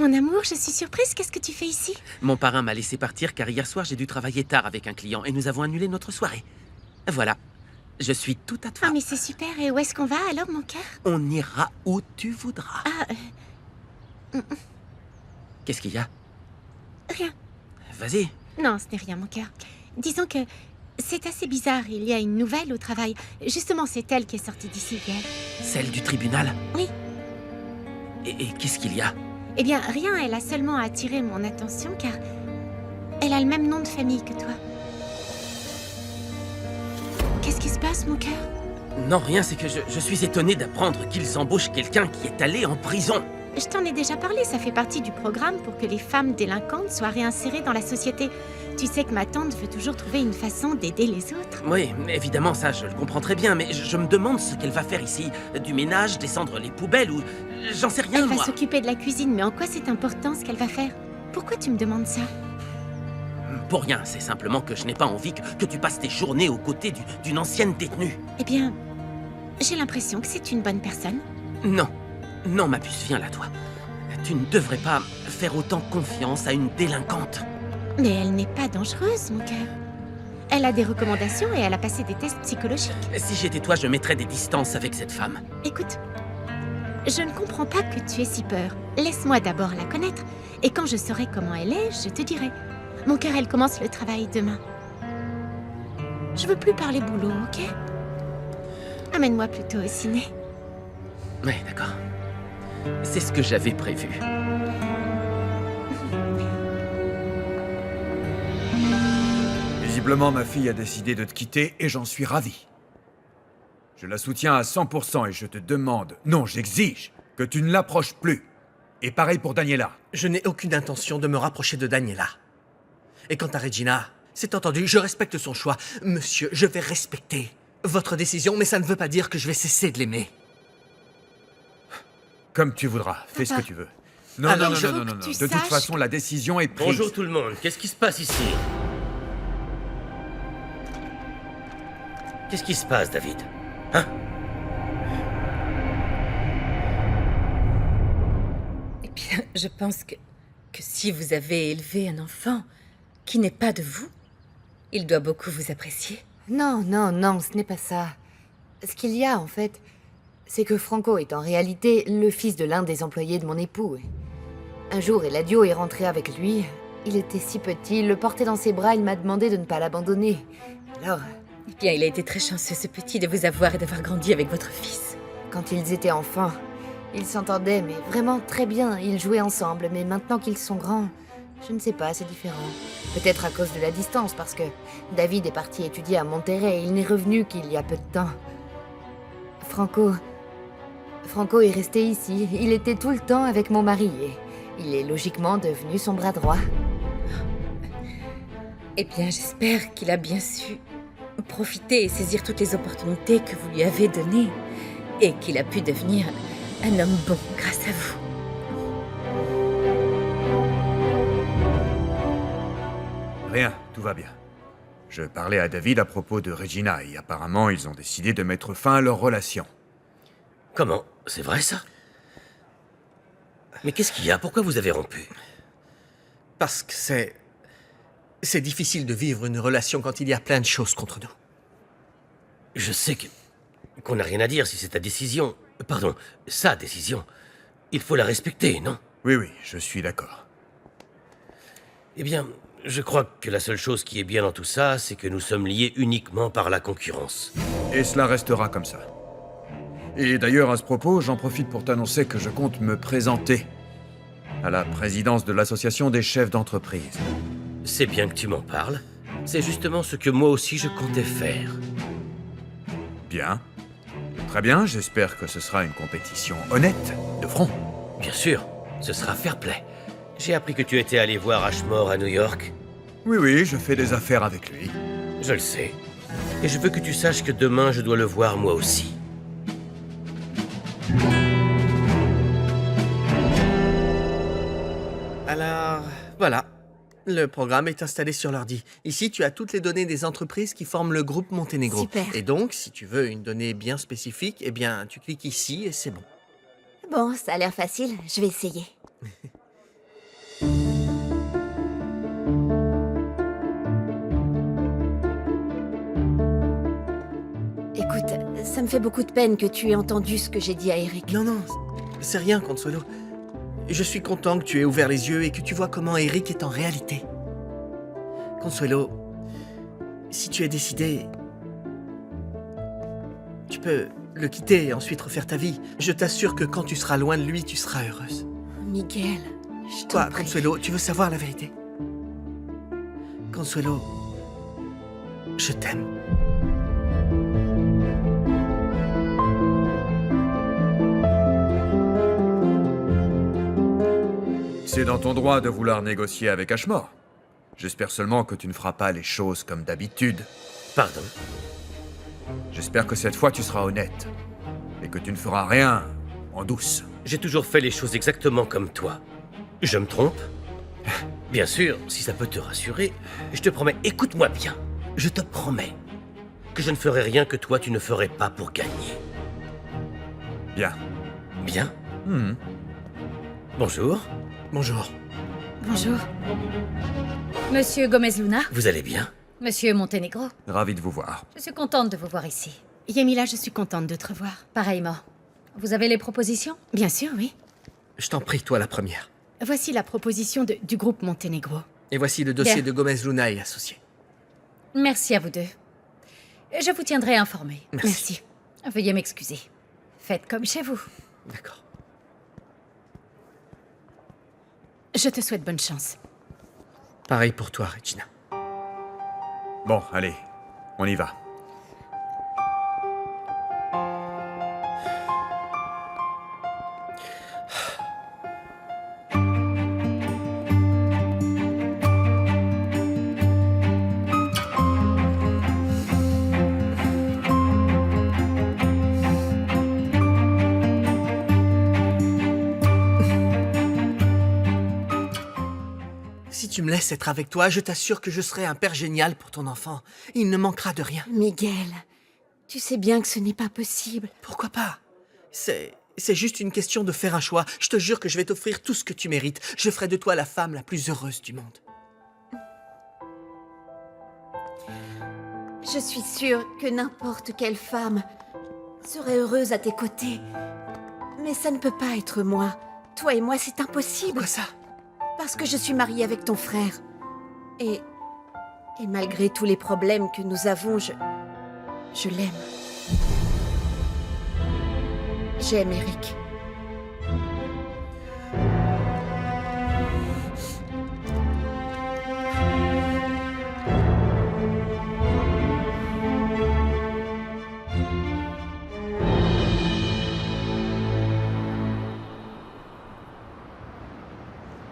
Mon amour, je suis surprise. Qu'est-ce que tu fais ici? Mon parrain m'a laissé partir car hier soir j'ai dû travailler tard avec un client et nous avons annulé notre soirée. Voilà, je suis tout à toi. Ah, mais c'est super. Et où est-ce qu'on va alors, mon cœur? On ira où tu voudras. Ah, Qu'est-ce qu'il y a? rien. Vas-y. Non, ce n'est rien, mon cœur. Disons que c'est assez bizarre. Il y a une nouvelle au travail. Justement, c'est elle qui est sortie d'ici hier. Celle du tribunal? Oui. Et qu'est-ce qu'il y a? Eh bien, rien. Elle a seulement attiré mon attention car elle a le même nom de famille que toi. Qu'est-ce qui se passe, mon cœur? Non, rien, c'est que je suis étonné d'apprendre qu'ils embauchent quelqu'un qui est allé en prison. Je t'en ai déjà parlé, ça fait partie du programme pour que les femmes délinquantes soient réinsérées dans la société. Tu sais que ma tante veut toujours trouver une façon d'aider les autres. Oui, évidemment, ça, je le comprends très bien, mais je me demande ce qu'elle va faire ici. Du ménage, descendre les poubelles ou... J'en sais rien, Elle va moi. s'occuper de la cuisine, mais en quoi c'est important ce qu'elle va faire? Pourquoi tu me demandes ça? Pour rien, c'est simplement que je n'ai pas envie que tu passes tes journées aux côtés d'une ancienne détenue. Eh bien, j'ai l'impression que c'est une bonne personne. Non. Non, ma puce, viens là, toi. Tu ne devrais pas faire autant confiance à une délinquante. Mais elle n'est pas dangereuse, mon cœur. Elle a des recommandations et elle a passé des tests psychologiques. Si j'étais toi, je mettrais des distances avec cette femme. Écoute, je ne comprends pas que tu aies si peur. Laisse-moi d'abord la connaître. Et quand je saurai comment elle est, je te dirai. Mon cœur, elle commence le travail demain. Je veux plus parler boulot, ok? Amène-moi plutôt au ciné. Oui, d'accord. C'est ce que j'avais prévu. Visiblement, ma fille a décidé de te quitter et j'en suis ravi. Je la soutiens à 100% et je te demande, non, j'exige, que tu ne l'approches plus. Et pareil pour Daniela. Je n'ai aucune intention de me rapprocher de Daniela. Et quant à Regina, c'est entendu, je respecte son choix. Monsieur, je vais respecter votre décision, mais ça ne veut pas dire que je vais cesser de l'aimer. Comme tu voudras, fais ce que tu veux. Non, Alors, non, je non, veux non, non, que non. tu De toute saches façon, la décision est prise. Bonjour tout le monde, qu'est-ce qui se passe ici? Qu'est-ce qui se passe, David? Hein? Eh bien, je pense que si vous avez élevé un enfant qui n'est pas de vous, il doit beaucoup vous apprécier. Non, non, non, ce n'est pas ça. Ce qu'il y a, en fait, c'est que Franco est en réalité le fils de l'un des employés de mon époux. Un jour, Eladio est rentré avec lui. Il était si petit, il le portait dans ses bras, il m'a demandé de ne pas l'abandonner. Alors, Eh bien, il a été très chanceux, ce petit, de vous avoir et d'avoir grandi avec votre fils. quand ils étaient enfants, ils s'entendaient, mais vraiment très bien. Ils jouaient ensemble, mais maintenant qu'ils sont grands, je ne sais pas, c'est différent. Peut-être à cause de la distance, parce que David est parti étudier à Monterrey et il n'est revenu qu'il y a peu de temps. Franco est resté ici. Il était tout le temps avec mon mari et il est logiquement devenu son bras droit. Eh bien, j'espère qu'il a bien su profiter et saisir toutes les opportunités que vous lui avez données et qu'il a pu devenir un homme bon grâce à vous. Rien, tout va bien. Je parlais à David à propos de Regina et apparemment, ils ont décidé de mettre fin à leur relation. Comment? C'est vrai ça? Mais qu'est-ce qu'il y a? Pourquoi vous avez rompu? Parce que c'est difficile de vivre une relation quand il y a plein de choses contre nous. Je sais qu'on n'a rien à dire si c'est ta décision. Pardon, sa décision. Il faut la respecter, non? Oui, oui, je suis d'accord. Eh bien, je crois que la seule chose qui est bien dans tout ça, c'est que nous sommes liés uniquement par la concurrence. Et cela restera comme ça. Et d'ailleurs, à ce propos, j'en profite pour t'annoncer que je compte me présenter à la présidence de l'association des chefs d'entreprise. C'est bien que tu m'en parles. C'est justement ce que moi aussi je comptais faire. Bien. Très bien, j'espère que ce sera une compétition honnête, de front. Bien sûr, ce sera fair play. J'ai appris que tu étais allé voir Ashmore à New York. Oui, oui, je fais des affaires avec lui. Je le sais. Et je veux que tu saches que demain je dois le voir moi aussi. Alors, voilà. Le programme est installé sur l'ordi. Ici, tu as toutes les données des entreprises qui forment le groupe Monténégro. Super. Et donc, si tu veux une donnée bien spécifique, eh bien, tu cliques ici et c'est bon. Bon, ça a l'air facile, je vais essayer. Écoute, ça me fait beaucoup de peine que tu aies entendu ce que j'ai dit à Eric. Non, non, c'est rien, Consuelo. Je suis content que tu aies ouvert les yeux et que tu vois comment Eric est en réalité. Consuelo, si tu es décidé, tu peux le quitter et ensuite refaire ta vie. Je t'assure que quand tu seras loin de lui, tu seras heureuse. Miguel, je t'en Quoi, prie. Consuelo, tu veux savoir la vérité? Consuelo, je t'aime. C'est dans ton droit de vouloir négocier avec Ashmore. J'espère seulement que tu ne feras pas les choses comme d'habitude. Pardon. J'espère que cette fois tu seras honnête. Et que tu ne feras rien en douce. J'ai toujours fait les choses exactement comme toi. Je me trompe? Bien sûr, si ça peut te rassurer, je te promets, écoute-moi bien. Je te promets que je ne ferai rien que toi tu ne ferais pas pour gagner. Bien. Bien? Mhm. Bonjour. Bonjour. Bonjour. Monsieur Gomez-Luna, Vous allez bien? Monsieur Montenegro, Ravi de vous voir. je suis contente de vous voir ici. Yamila, je suis contente de te revoir. Pareillement. Vous avez les propositions? Bien sûr, oui. Je t'en prie, toi la première. Voici la proposition du groupe Montenegro. Et voici le dossier Bien. de Gomez-Luna et associés. Merci à vous deux. Je vous tiendrai informé. Merci. Veuillez m'excuser. Faites comme chez vous. D'accord. Je te souhaite bonne chance. Pareil pour toi, Regina. Bon, allez, on y va. Si tu me laisses être avec toi, je t'assure que je serai un père génial pour ton enfant. Il ne manquera de rien. Miguel, tu sais bien que ce n'est pas possible. Pourquoi pas? C'est juste une question de faire un choix. Je te jure que je vais t'offrir tout ce que tu mérites. Je ferai de toi la femme la plus heureuse du monde. Je suis sûre que n'importe quelle femme serait heureuse à tes côtés. Mais ça ne peut pas être moi. Toi et moi, c'est impossible. Pourquoi ça? Parce que je suis mariée avec ton frère. Et malgré tous les problèmes que nous avons, je l'aime. J'aime Eric.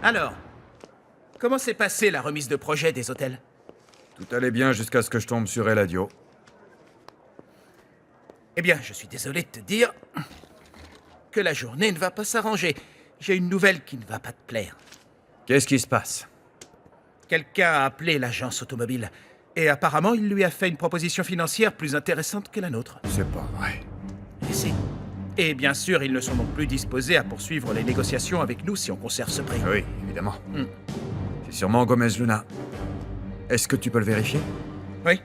Alors, comment s'est passée la remise de projet des hôtels? Tout allait bien jusqu'à ce que je tombe sur Eladio. Eh bien, je suis désolé de te dire que la journée ne va pas s'arranger. J'ai une nouvelle qui ne va pas te plaire. Qu'est-ce qui se passe? Quelqu'un a appelé l'agence automobile et apparemment il lui a fait une proposition financière plus intéressante que la nôtre. C'est pas vrai. Et si. Et bien sûr, ils ne sont donc plus disposés à poursuivre les négociations avec nous si on conserve ce prix. Oui, évidemment. Hmm. C'est sûrement Gomez Luna. Est-ce que tu peux le vérifier? Oui,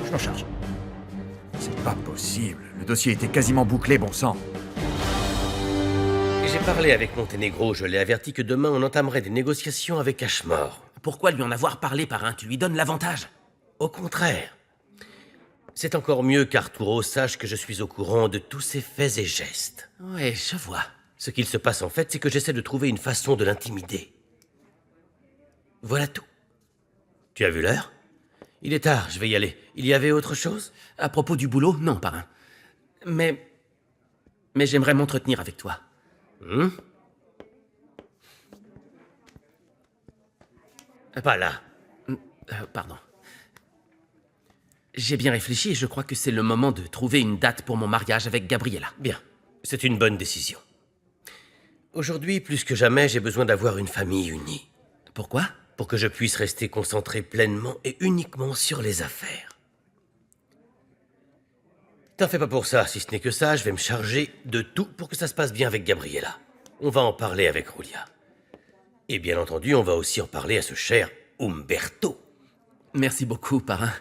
je m'en charge. C'est pas possible. Le dossier était quasiment bouclé, bon sang. J'ai parlé avec Montenegro, je l'ai averti que demain on entamerait des négociations avec Ashmore. Pourquoi lui en avoir parlé, parrain? Tu lui donnes l'avantage. Au contraire. C'est encore mieux qu'Arturo sache que je suis au courant de tous ses faits et gestes. Ouais, je vois. Ce qu'il se passe en fait, c'est que j'essaie de trouver une façon de l'intimider. Voilà tout. Tu as vu l'heure? Il est tard, je vais y aller. Il y avait autre chose? À propos du boulot, non, parrain. Mais j'aimerais m'entretenir avec toi. Pas là. Pardon. J'ai bien réfléchi et je crois que c'est le moment de trouver une date pour mon mariage avec Gabriella. Bien, c'est une bonne décision. Aujourd'hui, plus que jamais, j'ai besoin d'avoir une famille unie. Pourquoi? Pour que je puisse rester concentré pleinement et uniquement sur les affaires. T'en fais pas pour ça, si ce n'est que ça, je vais me charger de tout pour que ça se passe bien avec Gabriella. On va en parler avec Julia. Et bien entendu, on va aussi en parler à ce cher Umberto. Merci beaucoup, parrain.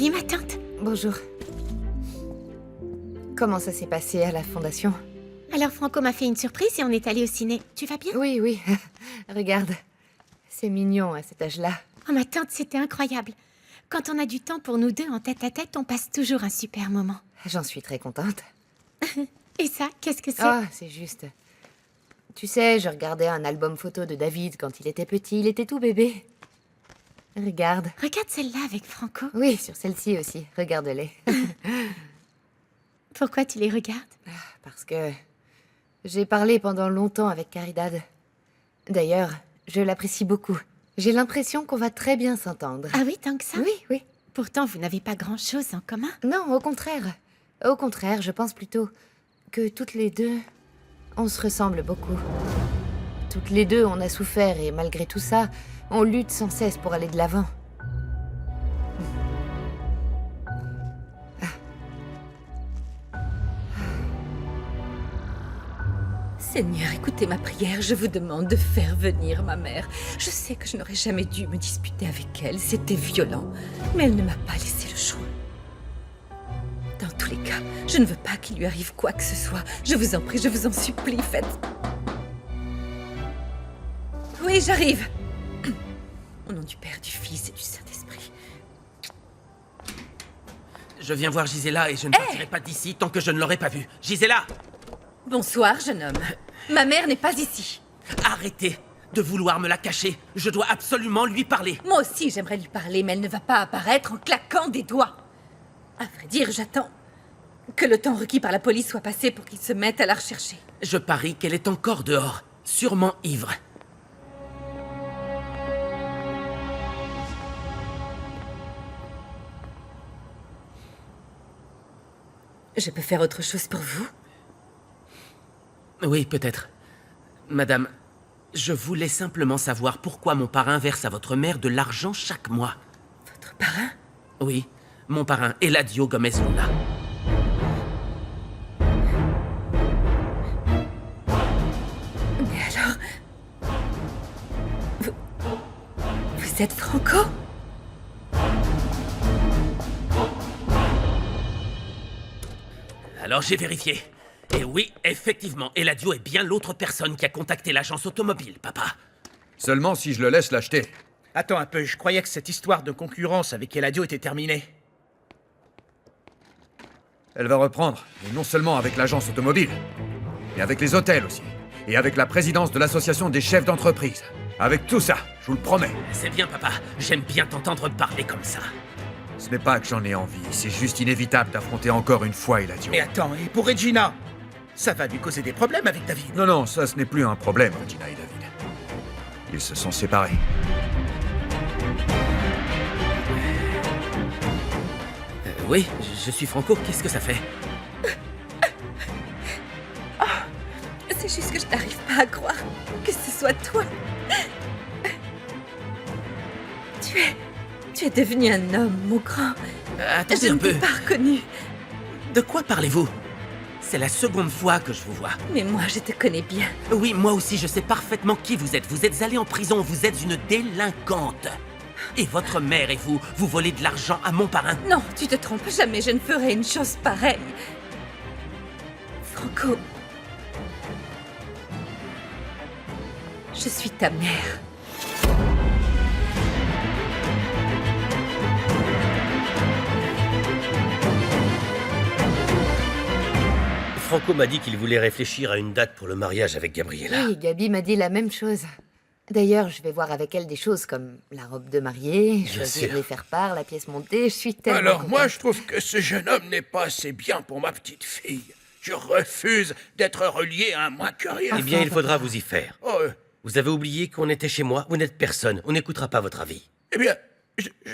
Salut ma tante. Bonjour. Comment ça s'est passé à la fondation? Alors Franco m'a fait une surprise et on est allé au ciné. Tu vas bien? Oui, oui. Regarde. C'est mignon à cet âge-là. Oh ma tante, c'était incroyable. Quand on a du temps pour nous deux en tête-à-tête, on passe toujours un super moment. J'en suis très contente. Et ça, qu'est-ce que c'est? Ah, c'est juste. Tu sais, je regardais un album photo de David quand il était petit. Il était tout bébé. Regarde. Regarde celle-là avec Franco. Oui, sur celle-ci aussi. Regarde-les. Pourquoi tu les regardes? Parce que j'ai parlé pendant longtemps avec Caridad. D'ailleurs, je l'apprécie beaucoup. J'ai l'impression qu'on va très bien s'entendre. Ah oui, tant que ça? Oui, oui. Pourtant, vous n'avez pas grand-chose en commun. Non, au contraire. Au contraire, je pense plutôt que toutes les deux, on se ressemble beaucoup. Toutes les deux, on a souffert et malgré tout ça, on lutte sans cesse pour aller de l'avant. Seigneur, écoutez ma prière, je vous demande de faire venir ma mère. Je sais que je n'aurais jamais dû me disputer avec elle, c'était violent, mais elle ne m'a pas laissé le choix. Dans tous les cas, je ne veux pas qu'il lui arrive quoi que ce soit. Je vous en prie, je vous en supplie, faites... Oui, j'arrive. Au nom du Père, du Fils et du Saint-Esprit. Je viens voir Gisela et je ne partirai pas d'ici tant que je ne l'aurai pas vue. Gisela! Bonsoir, jeune homme. Ma mère n'est pas ici. Arrêtez de vouloir me la cacher. Je dois absolument lui parler. Moi aussi, j'aimerais lui parler, mais elle ne va pas apparaître en claquant des doigts. À vrai dire, j'attends que le temps requis par la police soit passé pour qu'ils se mettent à la rechercher. Je parie qu'elle est encore dehors, sûrement ivre. Je peux faire autre chose pour vous? Oui, peut-être. Madame, je voulais simplement savoir pourquoi mon parrain verse à votre mère de l'argent chaque mois. Votre parrain? Oui, mon parrain, Eladio Gomez Luna. Mais alors... Vous êtes Franco? Alors j'ai vérifié. Et oui, effectivement, Eladio est bien l'autre personne qui a contacté l'agence automobile, papa. Seulement si je le laisse l'acheter. Attends un peu, je croyais que cette histoire de concurrence avec Eladio était terminée. Elle va reprendre, et non seulement avec l'agence automobile, mais avec les hôtels aussi. Et avec la présidence de l'association des chefs d'entreprise. Avec tout ça, je vous le promets. C'est bien, papa. J'aime bien t'entendre parler comme ça. Ce n'est pas que j'en ai envie, c'est juste inévitable d'affronter encore une fois Eladio. Mais attends, et pour Regina? Ça va lui causer des problèmes avec David. Non, non, ça ce n'est plus un problème, Regina et David. Ils se sont séparés. Oui, je suis Franco. Qu'est-ce que ça fait? C'est juste que je n'arrive pas à croire que ce soit toi. Tu es devenu un homme, mon grand. Attendez Je un ne peu. t'ai pas reconnu. De quoi parlez-vous? C'est la seconde fois que je vous vois. Mais moi, je te connais bien. Oui, moi aussi, je sais parfaitement qui vous êtes. Vous êtes allée en prison, vous êtes une délinquante. Et votre mère et vous volez de l'argent à mon parrain. Non, tu te trompes, jamais je ne ferai une chose pareille. Franco, je suis ta mère. Franco m'a dit qu'il voulait réfléchir à une date pour le mariage avec Gabriella. Oui, Gabi m'a dit la même chose. D'ailleurs, je vais voir avec elle des choses comme la robe de mariée, choisir sûr. les faire-part, la pièce montée. Je suis tellement Alors moi, contente. je trouve que ce jeune homme n'est pas assez bien pour ma petite fille. Je refuse d'être relié à un moins que rien. Eh bien, il faudra vous y faire. Oh, Vous avez oublié qu'on était chez moi? Vous n'êtes personne. On n'écoutera pas votre avis. eh bien,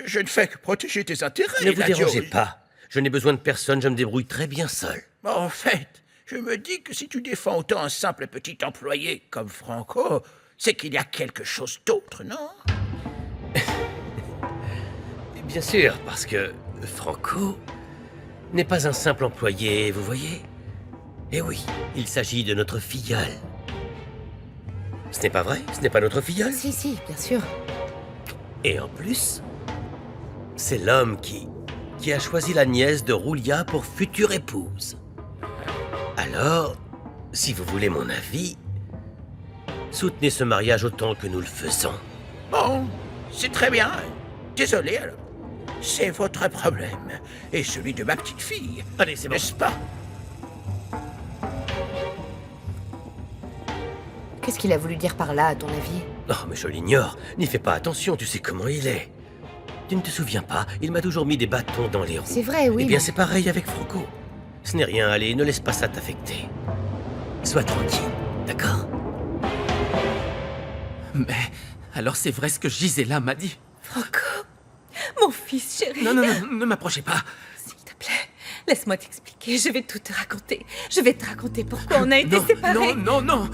je ne fais que protéger tes intérêts. Ne vous Eladio. dérangez pas. Je n'ai besoin de personne, je me débrouille très bien seul. En fait, je me dis que si tu défends autant un simple petit employé comme Franco, c'est qu'il y a quelque chose d'autre, non? Bien sûr, parce que Franco n'est pas un simple employé, vous voyez? Eh oui, il s'agit de notre filleule. Ce n'est pas vrai? Ce n'est pas notre filleule? Si, si, bien sûr. Et en plus, c'est l'homme qui qui a choisi la nièce de Roulia pour future épouse. Alors, si vous voulez mon avis, soutenez ce mariage autant que nous le faisons. Bon, c'est très bien. Désolé alors. C'est votre problème. Et celui de ma petite fille. Allez, c'est bon. N'est-ce pas? Qu'est-ce qu'il a voulu dire par là, à ton avis? Oh, mais je l'ignore. N'y fais pas attention, tu sais comment il est. Tu ne te souviens pas, il m'a toujours mis des bâtons dans les roues. C'est vrai, oui. Eh bien, mais- c'est pareil avec Franco. Ce n'est rien, allez, ne laisse pas ça t'affecter. Sois tranquille, d'accord? Mais alors c'est vrai ce que Gisela m'a dit. Franco, mon fils chéri. Non, non, non, ne m'approchez pas. S'il te plaît, laisse-moi t'expliquer. Je vais tout te raconter. Je vais te raconter pourquoi on a été Non, séparés. non, non, non.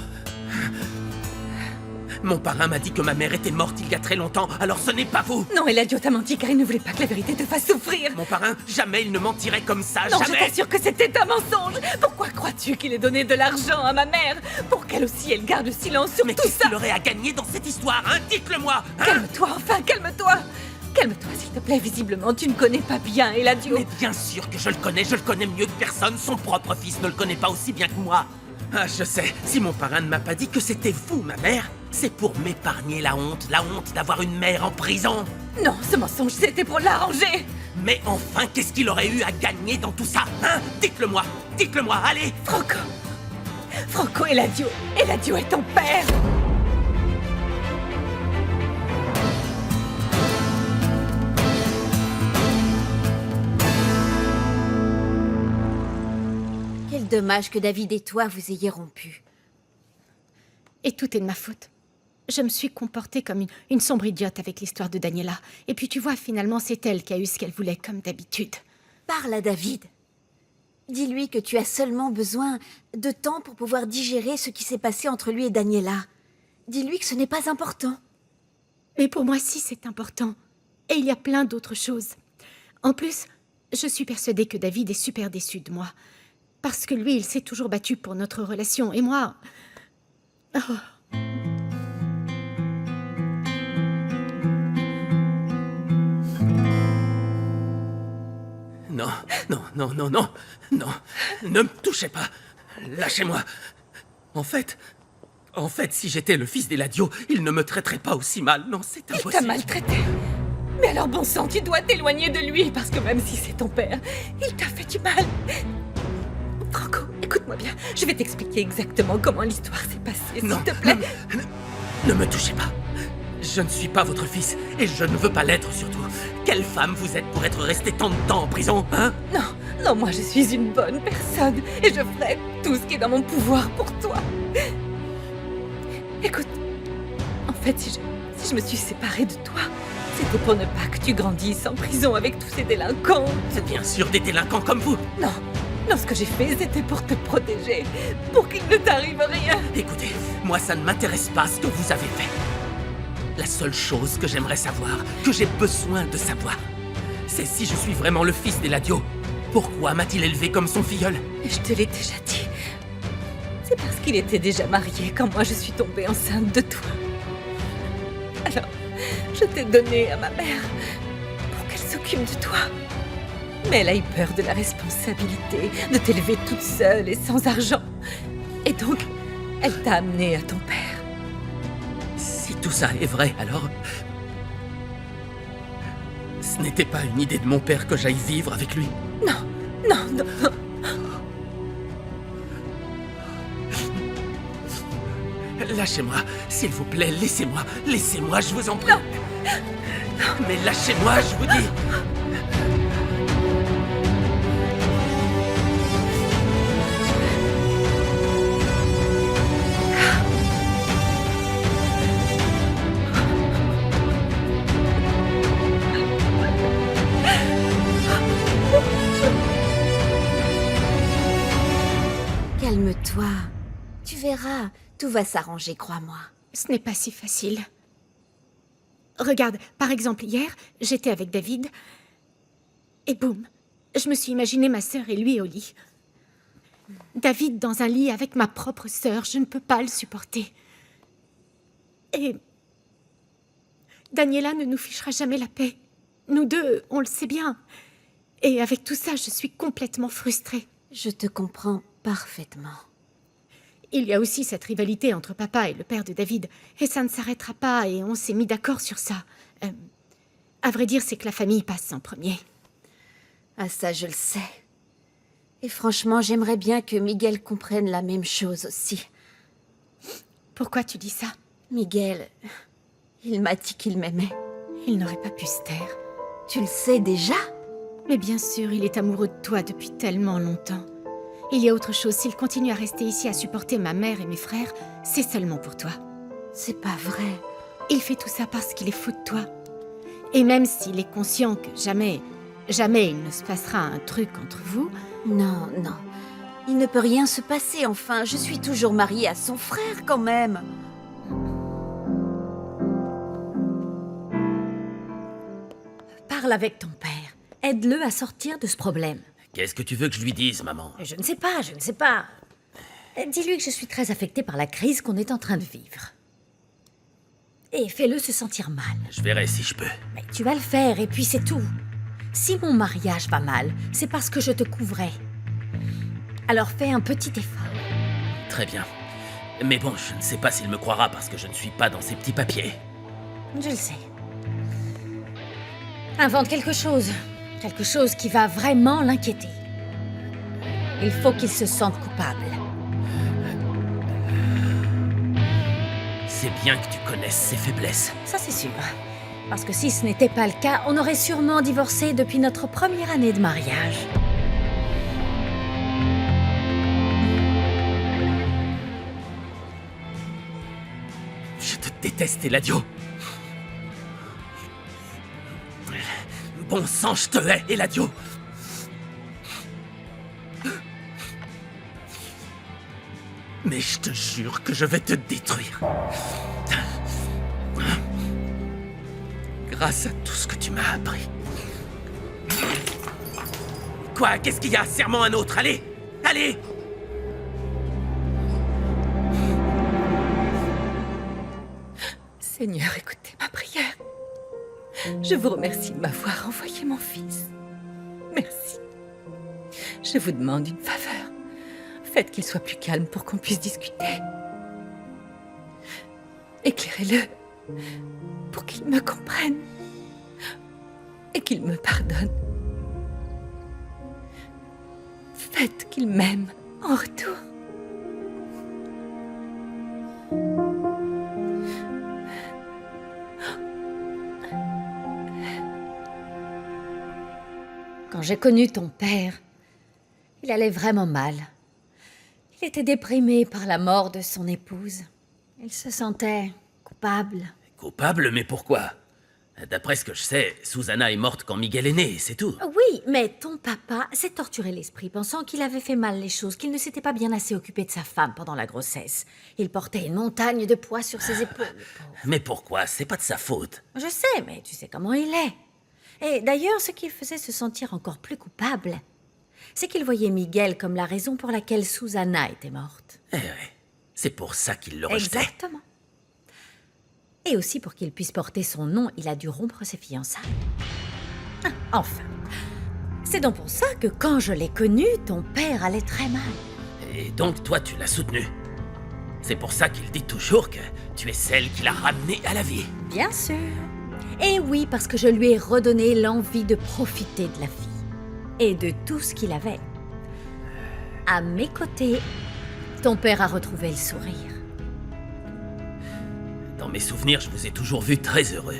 Mon parrain m'a dit que ma mère était morte il y a très longtemps, alors ce n'est pas vous. Non, Eladio t'a menti car il ne voulait pas que la vérité te fasse souffrir. Mon parrain, jamais il ne mentirait comme ça, Non, je jamais. t'assure que c'était un mensonge. Pourquoi crois-tu qu'il ait donné de l'argent à ma mère? Pour qu'elle aussi, elle garde silence sur Mais tout qu'est-ce ça. qu'il aurait à gagner dans cette histoire, hein? Dites-le-moi, hein? Calme-toi, enfin, calme-toi. Calme-toi, s'il te plaît. Visiblement, tu ne connais pas bien Eladio. Mais bien sûr que je le connais mieux que personne. Son propre fils ne le connaît pas aussi bien que moi. Ah, je sais, si mon parrain ne m'a pas dit que c'était vous, ma mère, c'est pour m'épargner la honte d'avoir une mère en prison. Non, ce mensonge, c'était pour l'arranger. Mais enfin, qu'est-ce qu'il aurait eu à gagner dans tout ça, hein? Dites-le-moi, allez. Franco. Franco, Eladio. Eladio est ton père. Quel dommage que David et toi vous ayez rompu. Et tout est de ma faute. Je me suis comportée comme une sombre idiote avec l'histoire de Daniela. Et puis tu vois, finalement, c'est elle qui a eu ce qu'elle voulait, comme d'habitude. Parle à David. Dis-lui que tu as seulement besoin de temps pour pouvoir digérer ce qui s'est passé entre lui et Daniela. Dis-lui que ce n'est pas important. Mais pour moi, si, c'est important. Et il y a plein d'autres choses. En plus, je suis persuadée que David est super déçu de moi. Parce que lui, il s'est toujours battu pour notre relation. Et moi... Oh. Non, non, non, non, non, non, ne me touchez pas. Lâchez-moi. En fait, si j'étais le fils d'Eladio, il ne me traiterait pas aussi mal. Non, c'est Il impossible. t'a maltraité. Mais alors, bon sang, tu dois t'éloigner de lui, parce que même si c'est ton père, il t'a fait du mal. Franco, écoute-moi bien. Je vais t'expliquer exactement comment l'histoire s'est passée, Non, s'il te plaît. ne me touchez pas. Je ne suis pas votre fils, et je ne veux pas l'être surtout. Quelle femme vous êtes pour être resté tant de temps en prison, hein? Non, non, moi je suis une bonne personne, et je ferai tout ce qui est dans mon pouvoir pour toi. Écoute, en fait, si je me suis séparée de toi, c'était pour ne pas que tu grandisses en prison avec tous ces délinquants. C'est bien sûr des délinquants comme vous. Non, non, ce que j'ai fait, c'était pour te protéger, pour qu'il ne t'arrive rien. Écoutez, moi ça ne m'intéresse pas ce que vous avez fait. La seule chose que j'aimerais savoir, que j'ai besoin de savoir, c'est si je suis vraiment le fils d'Eladio. Pourquoi m'a-t-il élevé comme son filleul? Et je te l'ai déjà dit. C'est parce qu'il était déjà marié quand moi je suis tombée enceinte de toi. Alors, je t'ai donné à ma mère pour qu'elle s'occupe de toi. Mais elle a eu peur de la responsabilité, de t'élever toute seule et sans argent. Et donc, elle t'a amené à ton père. Si tout ça est vrai, alors... Ce n'était pas une idée de mon père que j'aille vivre avec lui. Non, non, non, non. Lâchez-moi, s'il vous plaît, laissez-moi, je vous en prie. Mais lâchez-moi, je vous dis. Calme-toi. Tu verras, tout va s'arranger, crois-moi. Ce n'est pas si facile. Regarde, par exemple, hier, j'étais avec David, et boum, je me suis imaginé ma sœur et lui au lit. David dans un lit avec ma propre sœur, je ne peux pas le supporter. Et Daniela ne nous fichera jamais la paix. Nous deux, on le sait bien. Et avec tout ça, je suis complètement frustrée. Je te comprends parfaitement. Il y a aussi cette rivalité entre papa et le père de David. Et ça ne s'arrêtera pas et on s'est mis d'accord sur ça. À vrai dire, c'est que la famille passe en premier. Ah ça, je le sais. Et franchement, j'aimerais bien que Miguel comprenne la même chose aussi. Pourquoi tu dis ça? Miguel, il m'a dit qu'il m'aimait. Il n'aurait pas pu se taire. Tu le sais déjà? Mais bien sûr, il est amoureux de toi depuis tellement longtemps. Il y a autre chose, s'il continue à rester ici à supporter ma mère et mes frères, c'est seulement pour toi. C'est pas vrai. Il fait tout ça parce qu'il est fou de toi. Et même s'il est conscient que jamais il ne se passera un truc entre vous... Non, non. Il ne peut rien se passer, enfin. Je suis toujours mariée à son frère, quand même. Parle avec ton père. Aide-le à sortir de ce problème. Qu'est-ce que tu veux que je lui dise, maman? Je ne sais pas. Dis-lui que je suis très affectée par la crise qu'on est en train de vivre. Et fais-le se sentir mal. Je verrai si je peux. Mais tu vas le faire, et puis c'est tout. Si mon mariage va mal, c'est parce que je te couvrais. Alors fais un petit effort. Très bien. Mais bon, je ne sais pas s'il me croira parce que je ne suis pas dans ces petits papiers. Je le sais. Invente quelque chose. Quelque chose qui va vraiment l'inquiéter. Il faut qu'il se sente coupable. C'est bien que tu connaisses ses faiblesses. Ça, c'est sûr. Parce que si ce n'était pas le cas, on aurait sûrement divorcé depuis notre première année de mariage. Je te déteste, Eladio. Bon sang, je te hais, Eladio. Mais je te jure que je vais te détruire. Grâce à tout ce que tu m'as appris. Quoi? Qu'est-ce qu'il y a? Serre-moi un autre, allez! Allez! Seigneur, écoutez ma prière. Je vous remercie de m'avoir envoyé mon fils. Merci. Je vous demande une faveur. Faites qu'il soit plus calme pour qu'on puisse discuter. Éclairez-le pour qu'il me comprenne et qu'il me pardonne. Faites qu'il m'aime en retour. Quand j'ai connu ton père, il allait vraiment mal. Il était déprimé par la mort de son épouse. Il se sentait coupable. Coupable, mais pourquoi? D'après ce que je sais, Susanna est morte quand Miguel est né, c'est tout. Oui, mais ton papa s'est torturé l'esprit, pensant qu'il avait fait mal les choses, qu'il ne s'était pas bien assez occupé de sa femme pendant la grossesse. Il portait une montagne de poids sur ses épaules, le pauvre. Mais pourquoi? C'est pas de sa faute. Je sais, mais tu sais comment il est. Et d'ailleurs, ce qui le faisait se sentir encore plus coupable, c'est qu'il voyait Miguel comme la raison pour laquelle Susanna était morte. Eh oui, c'est pour ça qu'il le rejetait. Exactement. Et aussi pour qu'il puisse porter son nom, il a dû rompre ses fiançailles. Ah, enfin. C'est donc pour ça que quand je l'ai connu, ton père allait très mal. Et donc toi, tu l'as soutenu. C'est pour ça qu'il dit toujours que tu es celle qui l'a ramené à la vie. Bien sûr. Et oui, parce que je lui ai redonné l'envie de profiter de la vie. Et de tout ce qu'il avait. À mes côtés, ton père a retrouvé le sourire. Dans mes souvenirs, je vous ai toujours vu très heureux.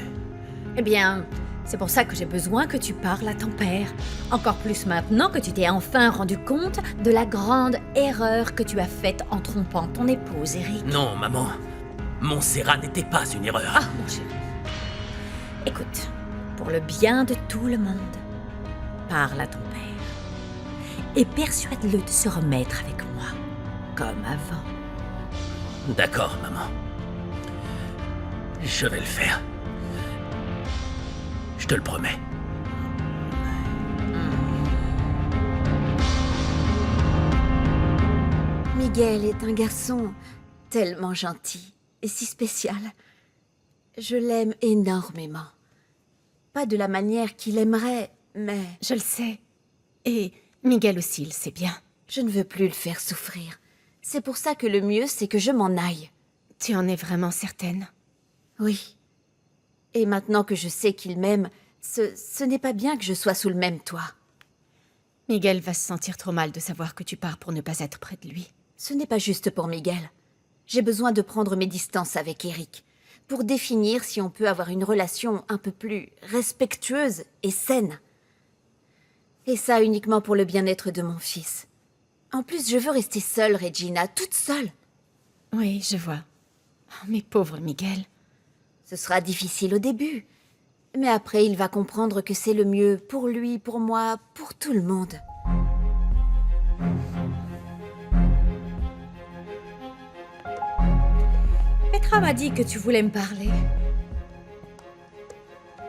Eh bien, c'est pour ça que j'ai besoin que tu parles à ton père. Encore plus maintenant que tu t'es enfin rendu compte de la grande erreur que tu as faite en trompant ton épouse, Eric. Non, maman. Montserrat n'était pas une erreur. Ah, mon chéri. Écoute, pour le bien de tout le monde, parle à ton père. Et persuade-le de se remettre avec moi, comme avant. D'accord, maman. Je vais le faire. Je te le promets. Miguel est un garçon tellement gentil et si spécial. Je l'aime énormément. Pas de la manière qu'il aimerait, mais... Je le sais. Et Miguel aussi, il sait bien. Je ne veux plus le faire souffrir. C'est pour ça que le mieux, c'est que je m'en aille. Tu en es vraiment certaine? Oui. Et maintenant que je sais qu'il m'aime, ce n'est pas bien que je sois sous le même toit. Miguel va se sentir trop mal de savoir que tu pars pour ne pas être près de lui. Ce n'est pas juste pour Miguel. J'ai besoin de prendre mes distances avec Eric, pour définir si on peut avoir une relation un peu plus respectueuse et saine. Et ça uniquement pour le bien-être de mon fils. En plus, je veux rester seule, Regina, toute seule. Oui, je vois. Oh, mais pauvre Miguel. Ce sera difficile au début. Mais après, il va comprendre que c'est le mieux pour lui, pour moi, pour tout le monde. Petra m'a dit que tu voulais me parler.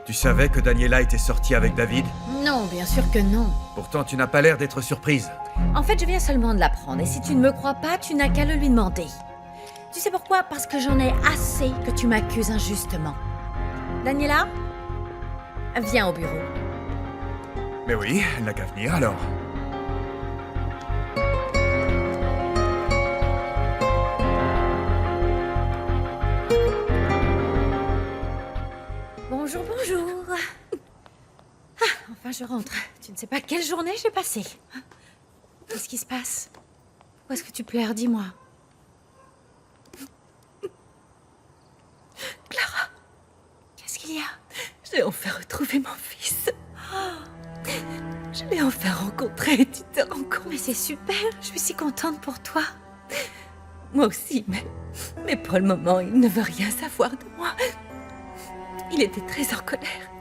Tu savais que Daniela était sortie avec David? Non, bien sûr que non. Pourtant, tu n'as pas l'air d'être surprise. En fait, je viens seulement de l'apprendre, et si tu ne me crois pas, tu n'as qu'à le lui demander. Tu sais pourquoi? Parce que j'en ai assez que tu m'accuses injustement. Daniela, viens au bureau. Mais oui, elle n'a qu'à venir alors. Bonjour, bonjour. Ah, enfin, je rentre. Tu ne sais pas quelle journée j'ai passée. Qu'est-ce qui se passe? Pourquoi est-ce que tu pleures? Dis-moi. Clara, Qu'est-ce qu'il y a? j'ai enfin retrouvé mon fils. Je l'ai enfin rencontré, tu te rends compte? Mais c'est super, je suis si contente pour toi. Moi aussi, mais pour le moment, il ne veut rien savoir de moi. Il était très en colère.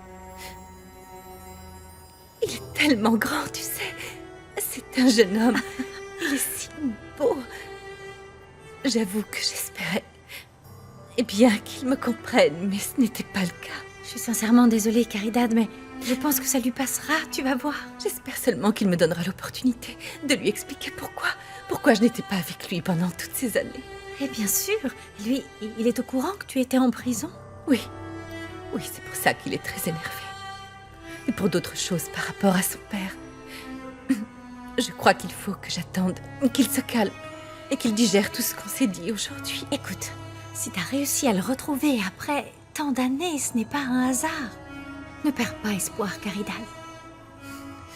Il est tellement grand, tu sais. C'est un jeune homme. Il est si beau. J'avoue que j'espérais. Eh bien qu'il me comprenne, mais ce n'était pas le cas. Je suis sincèrement désolée, Caridad, mais je pense que ça lui passera, tu vas voir. J'espère seulement qu'il me donnera l'opportunité de lui expliquer pourquoi je n'étais pas avec lui pendant toutes ces années. Et bien sûr, lui, il est au courant que tu étais en prison. Oui, c'est pour ça qu'il est très énervé. Et pour d'autres choses par rapport à son père. Je crois qu'il faut que j'attende qu'il se calme et qu'il digère tout ce qu'on s'est dit aujourd'hui. Écoute, si t'as réussi à le retrouver après tant d'années, ce n'est pas un hasard. Ne perds pas espoir, Caridad.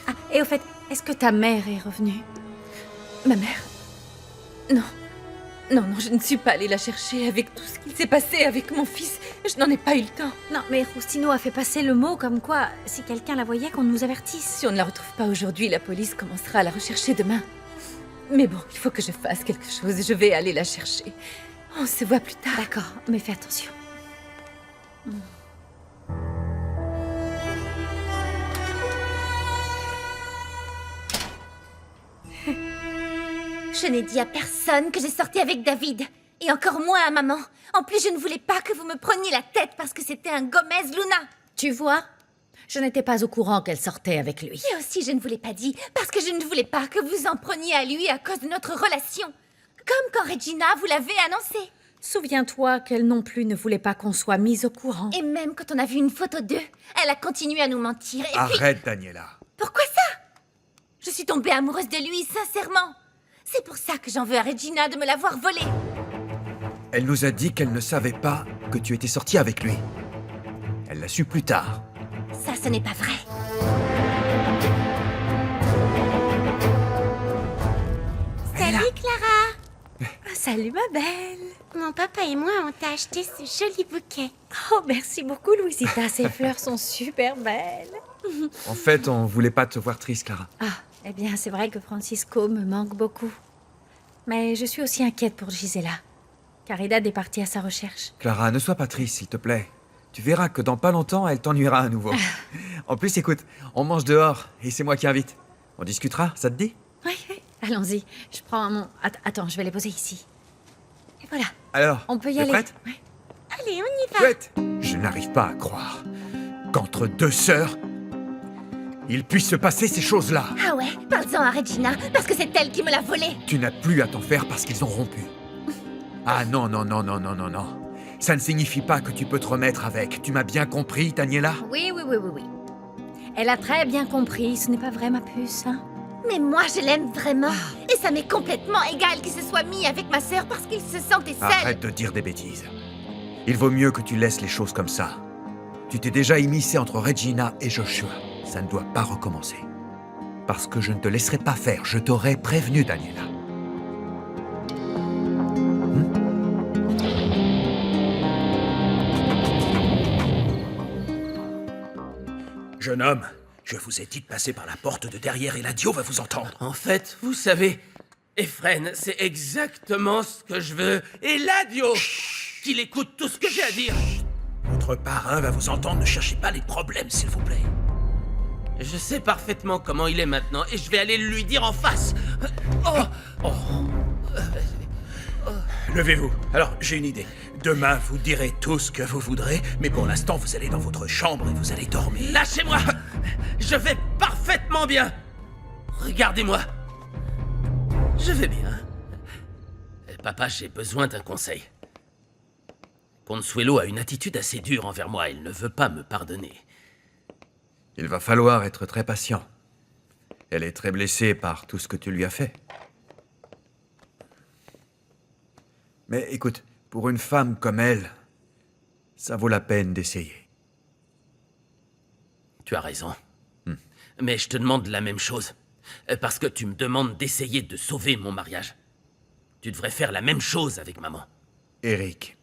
Ah, et au fait, est-ce que ta mère est revenue? Ma mère? Non, je ne suis pas allée la chercher avec tout ce qui s'est passé avec mon fils. Je n'en ai pas eu le temps. Non, mais Roustino a fait passer le mot comme quoi, si quelqu'un la voyait, qu'on nous avertisse. Si on ne la retrouve pas aujourd'hui, la police commencera à la rechercher demain. Mais bon, il faut que je fasse quelque chose. Je vais aller la chercher. On se voit plus tard. D'accord, mais fais attention. Je n'ai dit à personne que j'ai sorti avec David. Et encore moins à maman. En plus, je ne voulais pas que vous me preniez la tête parce que c'était un Gomez Luna. Tu vois, je n'étais pas au courant qu'elle sortait avec lui. Et aussi, je ne vous l'ai pas dit parce que je ne voulais pas que vous en preniez à lui à cause de notre relation. Comme quand Regina vous l'avait annoncé. Souviens-toi qu'elle non plus ne voulait pas qu'on soit mis au courant. Et même quand on a vu une photo d'eux, elle a continué à nous mentir. Et puis, Arrête, Daniela. pourquoi ça? Je suis tombée amoureuse de lui, sincèrement. C'est pour ça que j'en veux à Regina de me l'avoir volé. Elle nous a dit qu'elle ne savait pas que tu étais sortie avec lui. Elle l'a su plus tard. Ça, ce n'est pas vrai. Salut, Clara. Salut ma belle. Mon papa et moi, on t'a acheté ce joli bouquet. Oh, merci beaucoup Louisita, ces fleurs sont super belles. En fait, on voulait pas te voir triste, Clara. Ah, eh bien c'est vrai que Francisco me manque beaucoup. Mais je suis aussi inquiète pour Gisela. Caridad est partie à sa recherche. Clara, ne sois pas triste, s'il te plaît. Tu verras que dans pas longtemps, elle t'ennuiera à nouveau. En plus, écoute, on mange dehors et c'est moi qui invite. On discutera, ça te dit? Oui, allons-y. Je prends mon... Attends, je vais les poser ici. Et voilà. Alors, On peut y t'es aller. prête? Ouais. Allez, on y va. Chouette. Je n'arrive pas à croire qu'entre deux sœurs, il puisse se passer ces choses-là. Ah ouais, parle-en à Regina, parce que c'est elle qui me l'a volé. Tu n'as plus à t'en faire parce qu'ils ont rompu. Ah non. Ça ne signifie pas que tu peux te remettre avec. Tu m'as bien compris, Daniela? Oui. Elle a très bien compris, ce n'est pas vrai, ma puce, hein? Mais moi, je l'aime vraiment. Et ça m'est complètement égal qu'il se soit mis avec ma sœur parce qu'il se sentait seul. Arrête de dire des bêtises. Il vaut mieux que tu laisses les choses comme ça. Tu t'es déjà immiscé entre Regina et Joshua. Ça ne doit pas recommencer. Parce que je ne te laisserai pas faire. Je t'aurais prévenu, Daniela. Jeune homme, je vous ai dit de passer par la porte de derrière et Eladio va vous entendre. En fait, vous savez, Ephraim, c'est exactement ce que je veux. Et Eladio, qu'il écoute tout ce que j'ai à dire. Votre parrain va vous entendre, ne cherchez pas les problèmes, s'il vous plaît. Je sais parfaitement comment il est maintenant et je vais aller lui dire en face. Levez-vous. Alors, j'ai une idée. Demain, vous direz tout ce que vous voudrez, mais pour l'instant, vous allez dans votre chambre et vous allez dormir. Lâchez-moi! Je vais parfaitement bien! Regardez-moi! Je vais bien. Papa, j'ai besoin d'un conseil. Consuelo a une attitude assez dure envers moi. Il ne veut pas me pardonner. Il va falloir être très patient. Elle est très blessée par tout ce que tu lui as fait. Mais écoute, pour une femme comme elle, ça vaut la peine d'essayer. Tu as raison. Mais je te demande la même chose. Parce que tu me demandes d'essayer de sauver mon mariage. Tu devrais faire la même chose avec maman. Eric,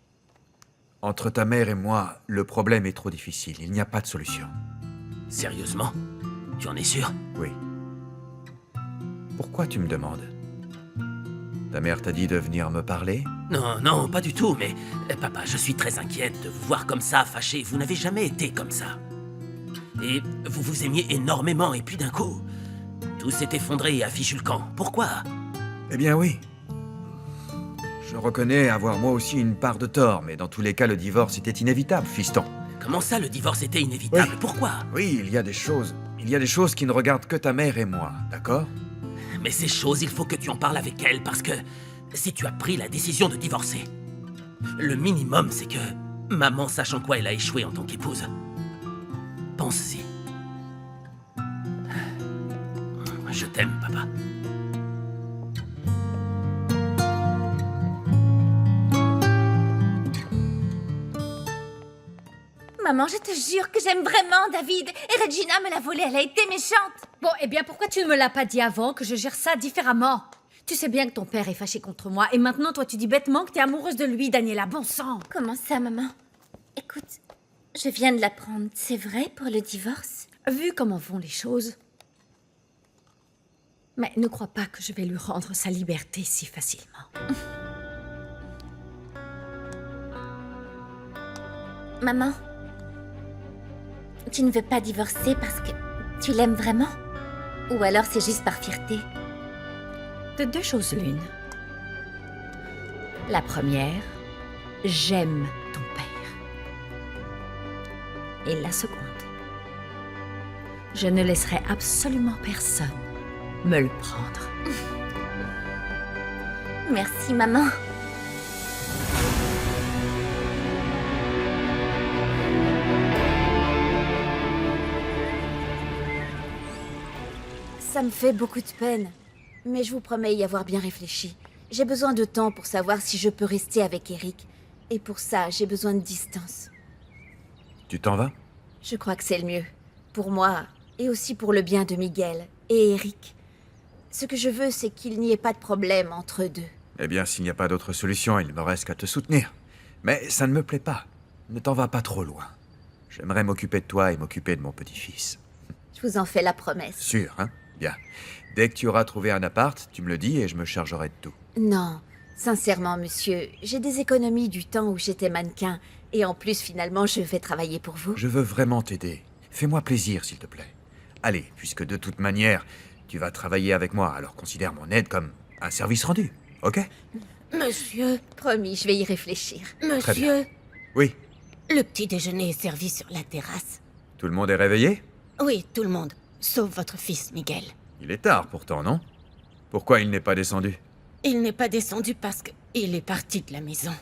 entre ta mère et moi, le problème est trop difficile. Il n'y a pas de solution. Sérieusement? Tu en es sûr? Oui. Pourquoi tu me demandes? Ta mère t'a dit de venir me parler? Non, non, pas du tout, mais... papa, je suis très inquiète de vous voir comme ça, fâché. Vous n'avez jamais été comme ça. Et vous vous aimiez énormément, et puis d'un coup... tout s'est effondré et a fichu le camp. Pourquoi? Eh bien oui. Je reconnais avoir moi aussi une part de tort, mais dans tous les cas, le divorce était inévitable, fiston. Comment ça, le divorce était inévitable? Oui. Pourquoi? Oui, il y a des choses qui ne regardent que ta mère et moi, d'accord? Mais ces choses, il faut que tu en parles avec elle, parce que si tu as pris la décision de divorcer, le minimum, c'est que maman sache en quoi elle a échoué en tant qu'épouse. Pense-y. Je t'aime, papa. Maman, je te jure que j'aime vraiment David. Et Regina me l'a volé, elle a été méchante. Bon, eh bien, pourquoi tu ne me l'as pas dit avant que je gère ça différemment? Tu sais bien que ton père est fâché contre moi, et maintenant, toi, tu dis bêtement que t'es amoureuse de lui, Daniela, bon sang. Comment ça, maman? Écoute, je viens de l'apprendre. C'est vrai pour le divorce? Vu comment vont les choses... Mais ne crois pas que je vais lui rendre sa liberté si facilement. Maman, tu ne veux pas divorcer parce que tu l'aimes vraiment? Ou alors c'est juste par fierté? De deux choses l'une. La première, j'aime ton père. Et la seconde, je ne laisserai absolument personne me le prendre. Merci, maman. Ça me fait beaucoup de peine. Mais je vous promets y avoir bien réfléchi. J'ai besoin de temps pour savoir si je peux rester avec Eric. Et pour ça, j'ai besoin de distance. Tu t'en vas? Je crois que c'est le mieux. Pour moi, et aussi pour le bien de Miguel et Eric. Ce que je veux, c'est qu'il n'y ait pas de problème entre eux deux. Eh bien, s'il n'y a pas d'autre solution, il ne me reste qu'à te soutenir. Mais ça ne me plaît pas. Ne t'en vas pas trop loin. J'aimerais m'occuper de toi et m'occuper de mon petit-fils. Je vous en fais la promesse. Sûr, hein? Bien. Dès que tu auras trouvé un appart, tu me le dis et je me chargerai de tout. Non, sincèrement, monsieur, j'ai des économies du temps où j'étais mannequin. Et en plus, finalement, je vais travailler pour vous. Je veux vraiment t'aider. Fais-moi plaisir, s'il te plaît. Allez, puisque de toute manière, tu vas travailler avec moi, alors considère mon aide comme un service rendu, ok? Monsieur, promis, je vais y réfléchir. Très bien. Monsieur, Oui. le petit déjeuner est servi sur la terrasse. Tout le monde est réveillé? Oui, tout le monde, sauf votre fils, Miguel. Il est tard pourtant, non? Pourquoi il n'est pas descendu? Il n'est pas descendu parce qu'il est parti de la maison.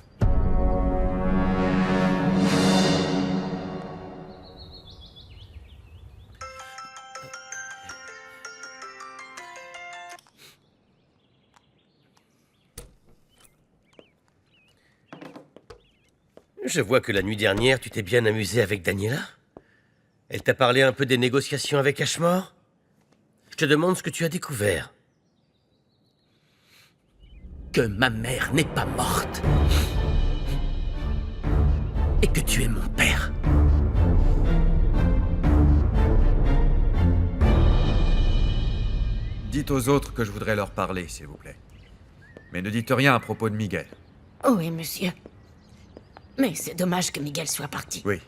Je vois que la nuit dernière, tu t'es bien amusé avec Daniela. Elle t'a parlé un peu des négociations avec Ashmore? Je te demande ce que tu as découvert. Que ma mère n'est pas morte. Et que tu es mon père. Dites aux autres que je voudrais leur parler, s'il vous plaît. Mais ne dites rien à propos de Miguel. Oui, monsieur. Mais c'est dommage que Miguel soit parti. Oui.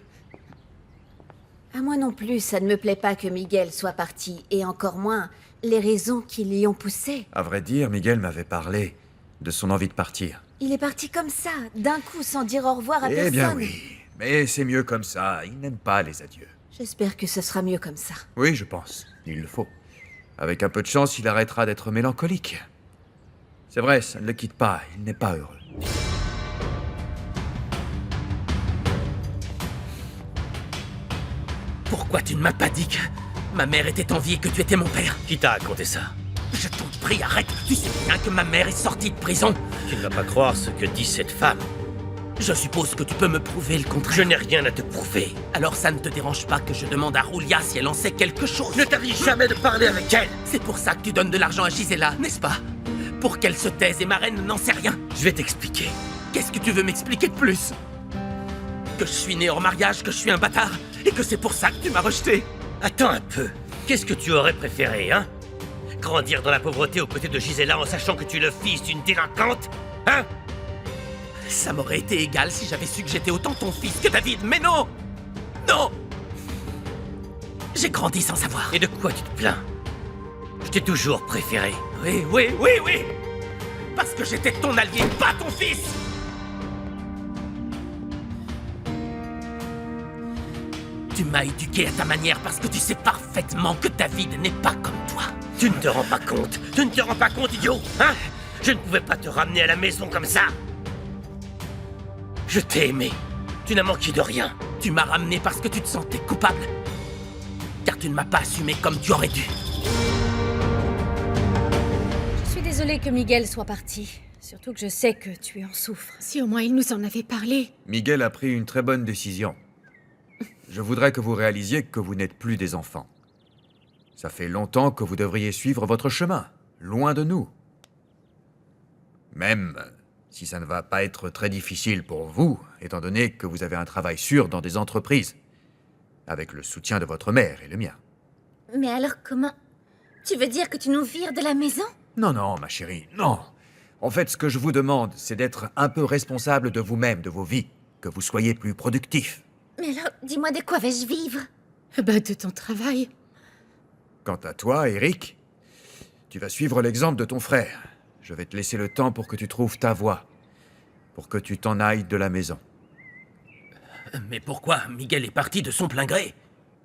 À moi non plus, ça ne me plaît pas que Miguel soit parti, et encore moins les raisons qui l'y ont poussé. À vrai dire, Miguel m'avait parlé de son envie de partir. Il est parti comme ça, d'un coup, sans dire au revoir à personne. Eh bien oui, mais c'est mieux comme ça. Il n'aime pas les adieux. J'espère que ce sera mieux comme ça. Oui, je pense. Il le faut. Avec un peu de chance, il arrêtera d'être mélancolique. C'est vrai, ça ne le quitte pas. Il n'est pas heureux. Pourquoi tu ne m'as pas dit que ma mère était en vie et que tu étais mon père? Qui t'a raconté ça? Je t'en prie, arrête. Tu sais bien que ma mère est sortie de prison. Tu ne vas pas croire ce que dit cette femme. Je suppose que tu peux me prouver le contraire. Je n'ai rien à te prouver. Alors ça ne te dérange pas que je demande à Roulia si elle en sait quelque chose? Ne t'arrive jamais de parler avec elle. C'est pour ça que tu donnes de l'argent à Gisela, n'est-ce pas? Pour qu'elle se taise et ma reine n'en sait rien. Je vais t'expliquer. Qu'est-ce que tu veux m'expliquer de plus? Que je suis né hors mariage, que je suis un bâtard, et que c'est pour ça que tu m'as rejeté? Attends un peu. Qu'est-ce que tu aurais préféré, hein? Grandir dans la pauvreté aux côtés de Gisela en sachant que tu es le fils d'une délinquante? Hein? Ça m'aurait été égal si j'avais su que j'étais autant ton fils que David, mais non! Non! J'ai grandi sans savoir. Et de quoi tu te plains? Je t'ai toujours préféré. Oui, oui, oui, oui! Parce que j'étais ton allié, pas ton fils! Tu m'as éduqué à ta manière parce que tu sais parfaitement que David n'est pas comme toi. Tu ne te rends pas compte? Tu ne te rends pas compte, idiot? Hein? Je ne pouvais pas te ramener à la maison comme ça. Je t'ai aimé. Tu n'as manqué de rien. Tu m'as ramené parce que tu te sentais coupable. Car tu ne m'as pas assumé comme tu aurais dû. Je suis désolée que Miguel soit parti. Surtout que je sais que tu en souffres. Si au moins il nous en avait parlé. Miguel a pris une très bonne décision. Je voudrais que vous réalisiez que vous n'êtes plus des enfants. Ça fait longtemps que vous devriez suivre votre chemin, loin de nous. Même si ça ne va pas être très difficile pour vous, étant donné que vous avez un travail sûr dans des entreprises, avec le soutien de votre mère et le mien. Mais alors comment? Tu veux dire que tu nous vires de la maison? Non, non, ma chérie, non. En fait, ce que je vous demande, c'est d'être un peu responsable de vous-même, de vos vies, que vous soyez plus productif. Mais alors, dis-moi de quoi vais-je vivre? Bah, de ton travail. Quant à toi, Eric, tu vas suivre l'exemple de ton frère. Je vais te laisser le temps pour que tu trouves ta voie, pour que tu t'en ailles de la maison. Mais pourquoi Miguel est parti de son plein gré?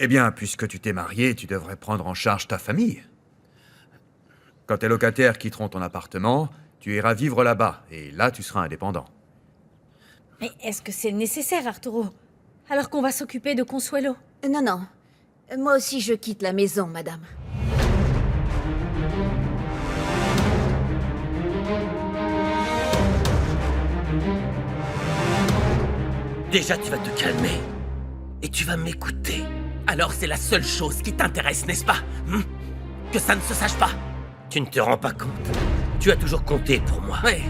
Eh bien, puisque tu t'es marié, tu devrais prendre en charge ta famille. Quand tes locataires quitteront ton appartement, tu iras vivre là-bas, et là, tu seras indépendant. Mais est-ce que c'est nécessaire, Arturo? Alors qu'on va s'occuper de Consuelo? Non, non. Moi aussi, je quitte la maison, madame. Déjà, tu vas te calmer. Et tu vas m'écouter. Alors c'est la seule chose qui t'intéresse, n'est-ce pas? Que ça ne se sache pas? Tu ne te rends pas compte. Tu as toujours compté pour moi. Ouais,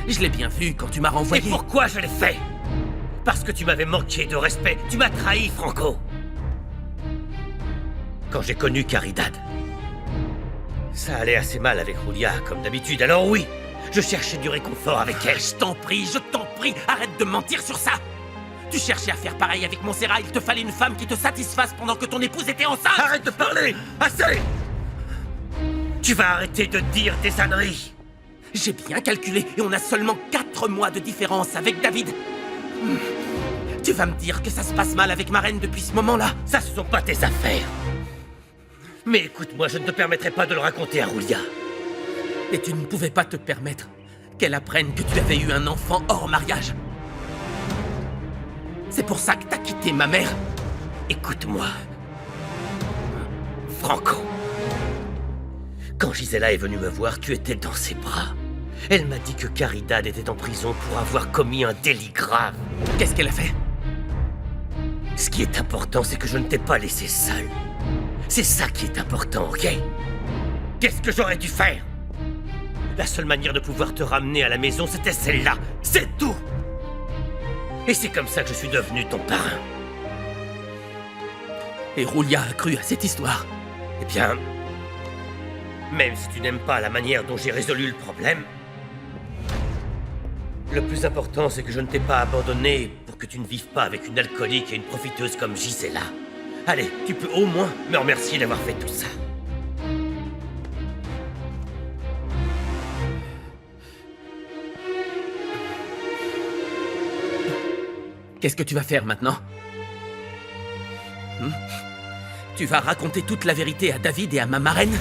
je l'ai bien vu quand tu m'as renvoyé. Et pourquoi je l'ai fait? Parce que tu m'avais manqué de respect. Tu m'as trahi, Franco. Quand j'ai connu Caridad, ça allait assez mal avec Roulia, comme d'habitude. Alors oui, je cherchais du réconfort avec elle. Je t'en prie, arrête de mentir sur ça. Tu cherchais à faire pareil avec Montserrat, il te fallait une femme qui te satisfasse pendant que ton épouse était enceinte. Arrête de parler! Assez! Tu vas arrêter de dire des âneries. J'ai bien calculé et on a seulement 4 mois de différence avec David. Tu vas me dire que ça se passe mal avec ma reine depuis ce moment-là? Ça, ce sont pas tes affaires. Mais écoute-moi, je ne te permettrai pas de le raconter à Roulia. Et tu ne pouvais pas te permettre qu'elle apprenne que tu avais eu un enfant hors mariage. C'est pour ça que t'as quitté ma mère. Écoute-moi. Franco. Quand Gisela est venue me voir, tu étais dans ses bras. Elle m'a dit que Caridad était en prison pour avoir commis un délit grave. Qu'est-ce qu'elle a fait? Ce qui est important, c'est que je ne t'ai pas laissé seul. C'est ça qui est important, ok? Qu'est-ce que j'aurais dû faire? La seule manière de pouvoir te ramener à la maison, c'était celle-là. C'est tout! Et c'est comme ça que je suis devenu ton parrain. Et Roulia a cru à cette histoire. Eh bien, même si tu n'aimes pas la manière dont j'ai résolu le problème, le plus important, c'est que je ne t'ai pas abandonné pour que tu ne vives pas avec une alcoolique et une profiteuse comme Gisela. Allez, tu peux au moins me remercier d'avoir fait tout ça. Qu'est-ce que tu vas faire maintenant? Tu vas raconter toute la vérité à David et à ma marraine?